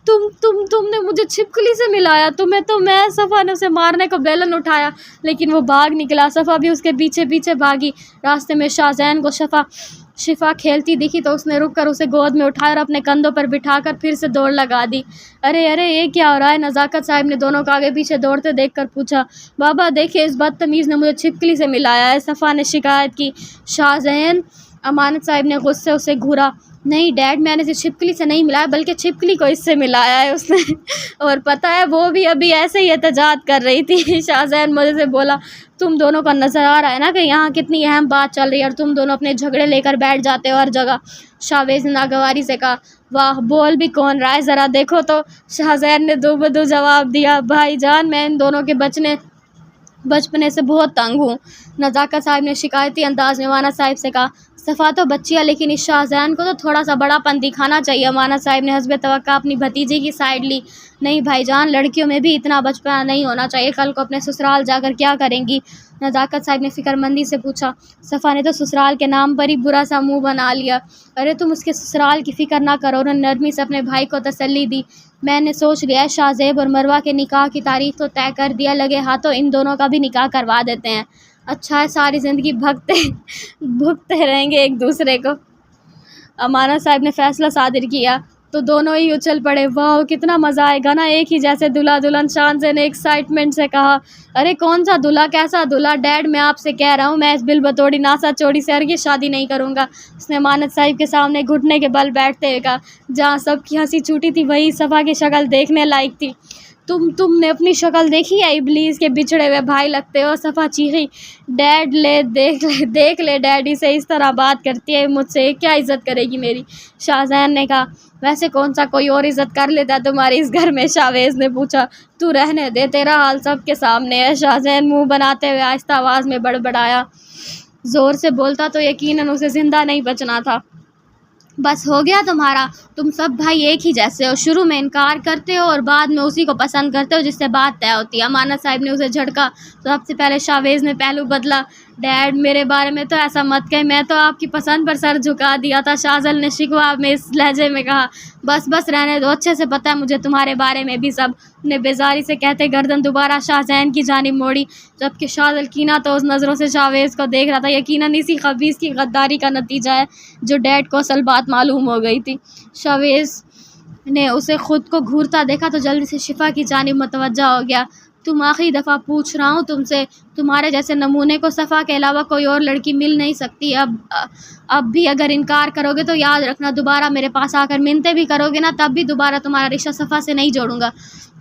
تم نے مجھے چھپکلی سے ملایا؟ تمہیں تو میں صفا نے اسے مارنے کو بیلن اٹھایا، لیکن وہ بھاگ نکلا۔ صفا بھی اس کے پیچھے پیچھے بھاگی۔ راستے میں شاہ کو شفا کھیلتی دکھی تو اس نے رک کر اسے گود میں اٹھایا اور اپنے کندھوں پر بٹھا کر پھر سے دوڑ لگا دی۔ ارے یہ کیا ہو رہا ہے؟ نزاکت صاحب نے دونوں کو آگے پیچھے دوڑتے دیکھ کر پوچھا۔ بابا دیکھیں، اس بدتمیز نے مجھے چھپکلی سے ملایا ہے، صفا نے شکایت کی۔ شاہ امانت صاحب نے غصے سے گھورا۔ نہیں ڈیڈ، میں نے اسے چھپکلی سے نہیں ملایا، بلکہ چھپکلی کو اس سے ملایا ہے اس نے۔ اور پتہ ہے وہ بھی ابھی ایسے ہی احتجاج کر رہی تھی، شاہ مجھے سے بولا۔ تم دونوں کو نظر آ رہا ہے نا کہ یہاں کتنی اہم بات چل رہی ہے اور تم دونوں اپنے جھگڑے لے کر بیٹھ جاتے ہو ہر جگہ، شاہ نے ناگواری سے کہا۔ واہ، بول بھی کون رہا ہے، ذرا دیکھو تو، شاہ نے دو بدو جواب دیا۔ بھائی جان، میں ان دونوں کے بچپنے سے بہت تنگ ہوں، نزاکت صاحب نے شکایتی انداز میں امانت صاحب سے کہا۔ صفا تو بچی ہے، لیکن اس شاہ کو تو تھوڑا سا بڑا پن دکھانا چاہیے، امانت صاحب نے حسب توقع اپنی بھتیجی کی سائیڈ لی۔ نہیں بھائی جان، لڑکیوں میں بھی اتنا بچپنا نہیں ہونا چاہیے، کل کو اپنے سسرال جا کر کیا کریں گی، نزاکت صاحب نے فکر مندی سے پوچھا۔ صفا نے تو سسرال کے نام پر ہی برا سا منہ بنا لیا۔ ارے تم اس کے سسرال کی فکر نہ کرو، انہوں نے نرمی سے اپنے بھائی کو تسلی دی۔ میں نے سوچ لیا ہے، شاہ اور مروہ کے نکاح کی تاریخ تو طے کر دیا، لگے ہاتھوں ان دونوں کا بھی نکاح کروا دیتے ہیں۔ اچھا ہے، ساری زندگی بھگتے رہیں گے ایک دوسرے کو، امانت صاحب نے فیصلہ صادر کیا تو دونوں ہی اچھل پڑے۔ واہ، کتنا مزہ آئے گا نا، ایک ہی جیسے دلہا دلہن، شاہ نے ایکسائٹمنٹ سے کہا۔ ارے کون سا دلہا، کیسا دلہا ڈیڈ، میں آپ سے کہہ رہا ہوں، میں اس بل بتوڑی ناسا چوڑی سے ہرگز شادی نہیں کروں گا، اس نے امانت صاحب کے سامنے گھٹنے کے بل بیٹھتے ہوئے کہا۔ جہاں سب کی ہنسی چھوٹی تھی وہی صفا کی شکل دیکھنے لائق تھی۔ تم نے اپنی شکل دیکھی ہے؟ ابلیس کے بچھڑے ہوئے بھائی لگتے ہو، صفا چیخی۔ ڈیڈ دیکھ لے ڈیڈی سے اس طرح بات کرتی ہے، مجھ سے کیا عزت کرے گی میری، شاہ نے کہا۔ ویسے کون سا کوئی اور عزت کر لیتا ہے تمہاری اس گھر میں، شاہ نے پوچھا۔ تو رہنے دے، تیرا حال سب کے سامنے ہے، شاہ منہ بناتے ہوئے آہستہ آواز میں بڑبڑایا۔ زور سے بولتا تو یقیناً اسے زندہ نہیں بچنا تھا۔ بس ہو گیا تمہارا، تم سب بھائی ایک ہی جیسے ہو، شروع میں انکار کرتے ہو اور بعد میں اسی کو پسند کرتے ہو جس سے بات طے ہوتی ہے، امانت صاحب نے اسے جھڑکا۔ سب سے پہلے شاہ نے پہلو بدلا۔ ڈیڈ، میرے بارے میں تو ایسا مت کہیں، میں تو آپ کی پسند پر سر جھکا دیا تھا، شاہ نے شکوہ میں اس لہجے میں کہا۔ بس رہنے دو، اچھے سے پتہ ہے مجھے تمہارے بارے میں بھی سب، نے بیزاری سے کہتے گردن دوبارہ شاہ کی جانب موڑی، جبکہ شاہ کینہ تو اس نظروں سے شاہ کو دیکھ رہا تھا۔ یقیناً اسی خبیث کی غداری کا نتیجہ ہے جو ڈیڈ کو اصل بات معلوم ہو گئی تھی۔ شاہ نے اسے خود کو گھورتا دیکھا تو جلدی سے شفا کی جانب متوجہ ہو گیا۔ تم آخری دفعہ پوچھ رہا ہوں تم سے، تمہارے جیسے نمونے کو صفا کے علاوہ کوئی اور لڑکی مل نہیں سکتی، اب بھی اگر انکار کرو گے تو یاد رکھنا، دوبارہ میرے پاس آ کر منتیں بھی کرو گے نا، تب بھی دوبارہ تمہارا رشتہ صفا سے نہیں جوڑوں گا۔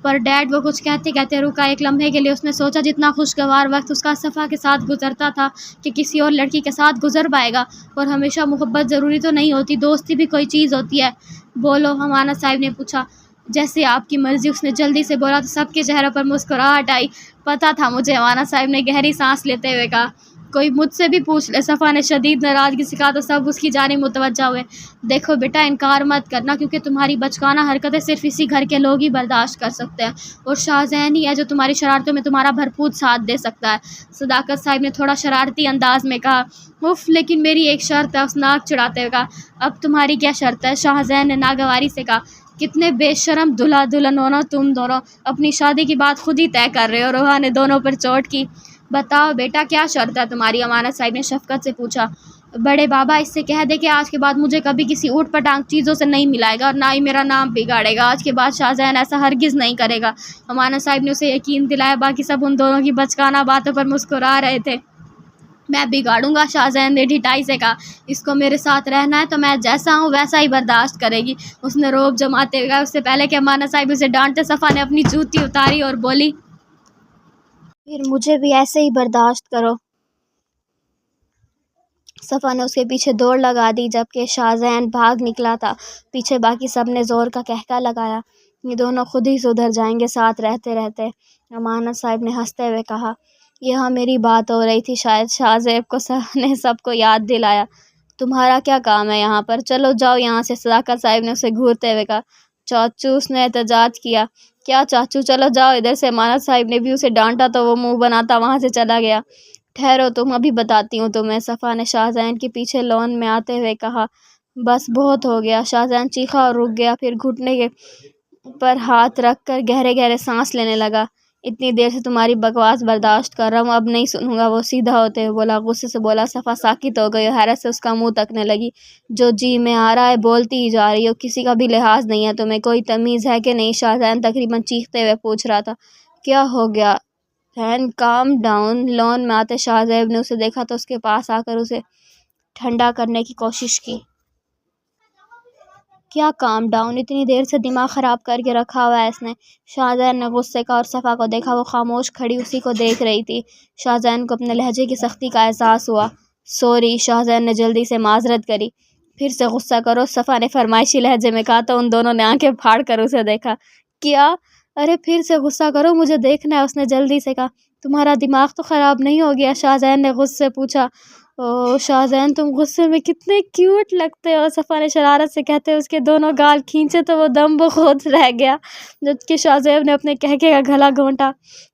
پر ڈیڈ، وہ کچھ کہتے کہتے رکا۔ ایک لمحے کے لیے اس نے سوچا جتنا خوشگوار وقت اس کا صفا کے ساتھ گزرتا تھا کہ کسی اور لڑکی کے ساتھ گزر پائے گا، اور ہمیشہ محبت ضروری تو نہیں ہوتی، دوستی بھی کوئی چیز ہوتی ہے۔ بولو، امانت صاحب نے پوچھا۔ جیسے آپ کی مرضی، اس نے جلدی سے بولا تو سب کے چہروں پر مسکراہٹ آئی۔ پتہ تھا مجھے، امانت صاحب نے گہری سانس لیتے ہوئے کہا۔ کوئی مجھ سے بھی پوچھ لے، صفا نے شدید ناراضگی سے کہا تو سب اس کی جانب متوجہ ہوئے۔ دیکھو بیٹا، انکار مت کرنا، کیونکہ تمہاری بچکانہ حرکتیں صرف اسی گھر کے لوگ ہی برداشت کر سکتے ہیں، اور شاہ ہی ہے جو تمہاری شرارتوں میں تمہارا بھرپور ساتھ دے سکتا ہے، صداقت صاحب نے تھوڑا شرارتی انداز میں کہا۔ اف، لیکن میری ایک شرط ہے، اس ناک چڑھاتے ہوئے کہا۔ اب تمہاری کیا شرط ہے، شاہ نے ناگواری سے کہا۔ کتنے بے شرم دلہا دلہن ہو نا تم دونوں، اپنی شادی کی بات خود ہی طے کر رہے ہو، روحا نے دونوں پر چوٹ کی۔ بتاؤ بیٹا، کیا شرط ہے تمہاری، امانت صاحب نے شفقت سے پوچھا۔ بڑے بابا اس سے کہہ دے کہ آج کے بعد مجھے کبھی کسی اوٹ پٹانگ چیزوں سے نہیں ملائے گا اور نہ ہی میرا نام بگاڑے گا. آج کے بعد شاہزین ایسا ہرگز نہیں کرے گا. امانت صاحب نے اسے یقین دلایا. باقی سب ان دونوں کی بچکانہ باتوں پر مسکرا رہے تھے. میں بگاڑوں گا؟ شاہزین نے ڈھٹائی سے کہا. اس کو میرے ساتھ رہنا ہے تو میں جیسا ہوں ویسا ہی برداشت کرے گی. اس نے روب جماتے ہوئے کہا. اس سے پہلے کہ امانت صاحب اسے ڈانٹے صفا نے اپنی جوتی اتاری اور بولی, پھر مجھے بھی ایسے ہی برداشت کرو. صفا نے اس کے پیچھے دوڑ لگا دی جبکہ شاہزین بھاگ نکلا تھا. پیچھے باقی سب نے زور کا قہقہ لگایا. یہ دونوں خود ہی سدھر جائیں گے ساتھ رہتے رہتے. امانت صاحب نے ہنستے ہوئے کہا. یہاں میری بات ہو رہی تھی. شاید شاہ زیب کو نے سب کو یاد دلایا. تمہارا کیا کام ہے یہاں پر؟ چلو جاؤ یہاں سے. صداقت صاحب نے اسے گھورتے ہوئے کہا. چاچو, اس نے احتجاج کیا. کیا چاچو, چلو جاؤ ادھر سے. امانت صاحب نے بھی اسے ڈانٹا تو وہ منہ بناتا وہاں سے چلا گیا. ٹھہرو تم, ابھی بتاتی ہوں تمہیں, صفا نے شاہزین کے پیچھے لون میں آتے ہوئے کہا. بس بہت ہو گیا. شاہزین چیخا اور رک گیا. پھر گھٹنے کے پر ہاتھ رکھ کر گہرے گہرے سانس لینے لگا. اتنی دیر سے تمہاری بکواس برداشت کر رہا ہوں, اب نہیں سنوں گا. وہ سیدھا ہوتے ہوئے بولا. غصے سے بولا. صفا ساکت ہو گئی اور حیرت سے اس کا منہ تکنے لگی. جو جی میں آ رہا ہے بولتی ہی جا رہی ہو, کسی کا بھی لحاظ نہیں ہے تمہیں, کوئی تمیز ہے کہ نہیں؟ شاہزین تقریباً چیختے ہوئے پوچھ رہا تھا. کیا ہو گیا بہن, کام ڈاؤن. لون میں آتے شاہ زیب نے اسے دیکھا تو اس کے پاس آ کر اسے ٹھنڈا کرنے کی کوشش کی. کیا کام ڈاؤن؟ اتنی دیر سے دماغ خراب کر کے رکھا ہوا ہے اس نے. شاہزین نے غصے کا اور صفا کو دیکھا. وہ خاموش کھڑی اسی کو دیکھ رہی تھی. شاہزین کو اپنے لہجے کی سختی کا احساس ہوا. سوری, شاہزین نے جلدی سے معذرت کری. پھر سے غصہ کرو, صفا نے فرمائشی لہجے میں کہا تو ان دونوں نے آنکھیں پھاڑ کر اسے دیکھا. کیا؟ ارے پھر سے غصہ کرو, مجھے دیکھنا ہے, اس نے جلدی سے کہا. تمہارا دماغ تو خراب نہیں ہو گیا؟ شاہزین نے غصے سے پوچھا. اوہ شاہزین, تم غصے میں کتنے کیوٹ لگتے ہو, صفا نے شرارت سے کہتے ہوئے اس کے دونوں گال کھینچے تو وہ دم بخود رہ گیا جبکہ شاہ زیب نے اپنے قہقہے کا گلا گھونٹا.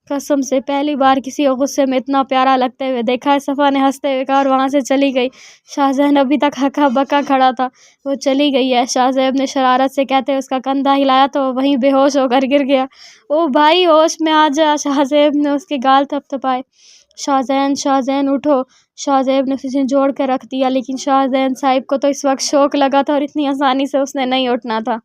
قسم سے پہلی بار کسی کو غصے میں اتنا پیارا لگتے ہوئے دیکھا ہے, صفا نے ہنستے ہوئے کہا اور وہاں سے چلی گئی. شاہزین ابھی تک ہکا بکا کھڑا تھا. وہ چلی گئی ہے, شاہ زیب نے شرارت سے کہتے ہوئے اس کا کندھا ہلایا تو وہ وہیں بے ہوش ہو کر گر گیا. او بھائی, ہوش میں آ جا. شاہ زیب نے اس کے گال تھپ تھپائے. شاہزین اٹھو. شاہ زیب نے اسے جھنجھوڑ کر رکھ دیا. لیکن شاہزین صاحب کو تو اس وقت شوق لگا تھا اور اتنی آسانی سے اس نے نہیں اٹھنا تھا.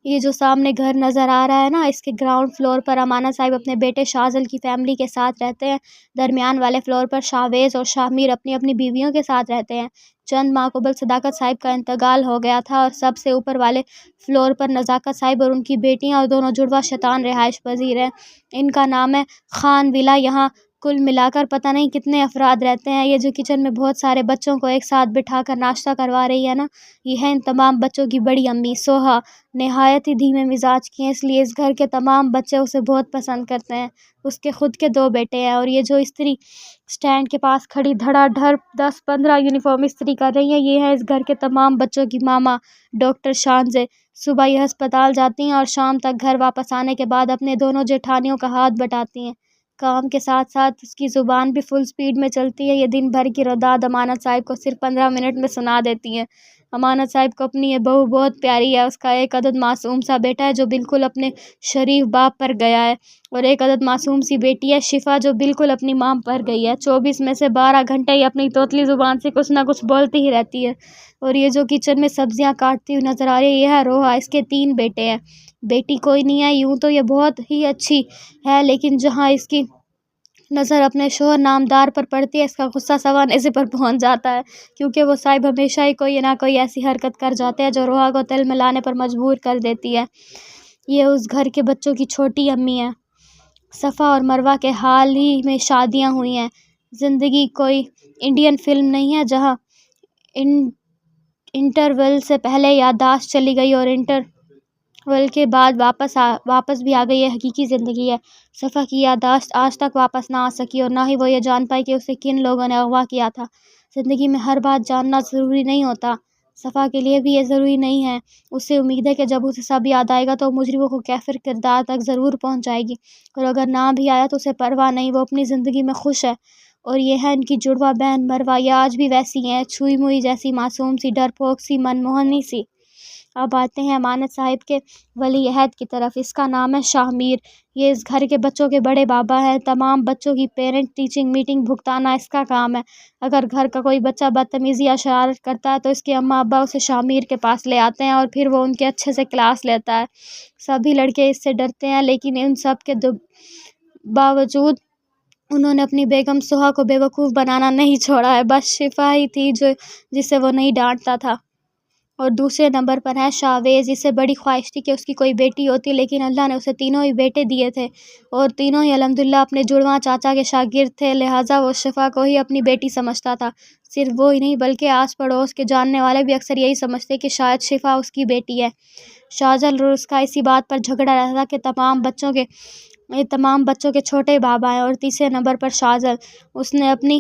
یہ جو سامنے گھر نظر آ رہا ہے نا, اس کے گراؤنڈ فلور پر امانت صاحب اپنے بیٹے شاہزل کی فیملی کے ساتھ رہتے ہیں. درمیان والے فلور پر شاہویز اور شاہ میر اپنی اپنی بیویوں کے ساتھ رہتے ہیں. چند ماہ قبل صداقت صاحب کا انتقال ہو گیا تھا اور سب سے اوپر والے فلور پر نزاکت صاحب اور ان کی بیٹیاں اور دونوں جڑواں شیطان رہائش پذیر ہیں. ان کا نام ہے خان ولا. یہاں کل ملا کر پتہ نہیں کتنے افراد رہتے ہیں. یہ جو کچن میں بہت سارے بچوں کو ایک ساتھ بٹھا کر ناشتہ کروا رہی ہے نا, یہ ہے ان تمام بچوں کی بڑی امی سوہا. نہایت ہی دھیمے مزاج کی ہیں, اس لیے اس گھر کے تمام بچے اسے بہت پسند کرتے ہیں. اس کے خود کے 2 بیٹے ہیں اور یہ جو استری سٹینڈ کے پاس کھڑی دھڑا دھڑ 10-15 یونیفارم استری کر رہی ہیں, یہ ہیں اس گھر کے تمام بچوں کی ماما ڈاکٹر شانزے. صبح یہ ہسپتال جاتی ہیں اور شام تک گھر واپس آنے کے بعد اپنے دونوں جیٹھانیوں کا ہاتھ بٹاتی ہیں. کام کے ساتھ ساتھ اس کی زبان بھی فل سپیڈ میں چلتی ہے. یہ دن بھر کی رداد امانت صاحب کو صرف 15 منٹ میں سنا دیتی ہیں. امانت صاحب کو اپنی یہ بہو بہت پیاری ہے. اس کا ایک عدد معصوم سا بیٹا ہے جو بالکل اپنے شریف باپ پر گیا ہے اور ایک عدد معصوم سی بیٹی ہے شفا جو بالکل اپنی ماں پر گئی ہے. 24 میں سے 12 گھنٹے یہ اپنی توتلی زبان سے کچھ نہ کچھ بولتی ہی رہتی ہے. اور یہ جو کچن میں سبزیاں کاٹتی ہوئی نظر آ رہی ہے, یہ ہے روحا. اس کے 3 بیٹے ہیں, بیٹی کوئی نہیں ہے. یوں تو یہ بہت ہی اچھی ہے لیکن جہاں اس کی نظر اپنے شوہر نامدار پر پڑتی ہے, اس کا غصہ سوانحے پر پہنچ جاتا ہے کیونکہ وہ صاحب ہمیشہ ہی کوئی نہ کوئی ایسی حرکت کر جاتے ہیں جو روحا کو تل میں لانے پر مجبور کر دیتی ہے. یہ اس گھر کے بچوں کی چھوٹی امی ہیں. صفا اور مروہ کے حال ہی میں شادیاں ہوئی ہیں. زندگی کوئی انڈین فلم نہیں ہے جہاں انٹرول سے پہلے یادداشت چلی گئی اور انٹرول کے بعد واپس بھی آ گئی. ہے حقیقی زندگی ہے. صفا کی یادداشت آج تک واپس نہ آ سکی اور نہ ہی وہ یہ جان پائی کہ اسے کن لوگوں نے اغوا کیا تھا. زندگی میں ہر بات جاننا ضروری نہیں ہوتا. صفا کے لیے بھی یہ ضروری نہیں ہے. اسے امید ہے کہ جب اسے سب یاد آئے گا تو مجرموں کو کیفر کردار تک ضرور پہنچ جائے گی, اور اگر نہ بھی آیا تو اسے پرواہ نہیں, وہ اپنی زندگی میں خوش ہے. اور یہ ہے ان کی جڑواں بہن مروہ. یہ آج بھی ویسی ہیں, چھوئی موئی جیسی, معصوم سی, ڈرپوک سی, من موہنی سی. اب آتے ہیں امانت صاحب کے ولی عہد کی طرف۔ اس کا نام ہے شاہ میر۔ یہ اس گھر کے بچوں کے بڑے بابا ہیں۔ تمام بچوں کی پیرنٹ ٹیچنگ میٹنگ بھگتانا اس کا کام ہے۔ اگر گھر کا کوئی بچہ بدتمیزی یا شرارت کرتا ہے تو اس کے اماں ابا اسے شاہ میر کے پاس لے آتے ہیں اور پھر وہ ان کے اچھے سے کلاس لیتا ہے۔ سبھی لڑکے اس سے ڈرتے ہیں، لیکن ان سب کے باوجود انہوں نے اپنی بیگم سہا کو بیوقوف بنانا نہیں چھوڑا ہے۔ بس شفا ہی تھی جسے وہ نہیں ڈانٹتا تھا۔ اور دوسرے نمبر پر ہے شاویز۔ اسے بڑی خواہش تھی کہ اس کی کوئی بیٹی ہوتی، لیکن اللہ نے اسے تینوں ہی بیٹے دیے تھے اور تینوں ہی الحمدللہ اپنے جڑواں چاچا کے شاگرد تھے، لہٰذا وہ شفا کو ہی اپنی بیٹی سمجھتا تھا۔ صرف وہ ہی نہیں بلکہ آس پڑوس کے جاننے والے بھی اکثر یہی سمجھتے کہ شاید شفا اس کی بیٹی ہے۔ شاہزل اور اس کا اسی بات پر جھگڑا رہتا تھا کہ تمام بچوں کے چھوٹے بابا ہیں۔ اور تیسرے نمبر پر شاہزل، اس نے اپنی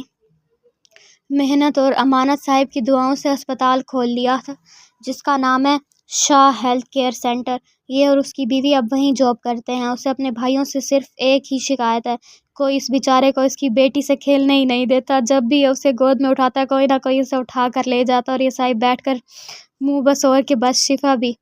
محنت اور امانت صاحب کی دعاؤں سے ہسپتال کھول لیا تھا جس کا نام ہے شاہ ہیلتھ کیئر سینٹر۔ یہ اور اس کی بیوی اب وہیں جاب کرتے ہیں۔ اسے اپنے بھائیوں سے صرف ایک ہی شکایت ہے، کوئی اس بیچارے کو اس کی بیٹی سے کھیلنے ہی نہیں دیتا۔ جب بھی اسے گود میں اٹھاتا ہے کوئی نہ کوئی اسے اٹھا کر لے جاتا، اور یہ صاحب بیٹھ کر منہ بسور کے بس شفا بھی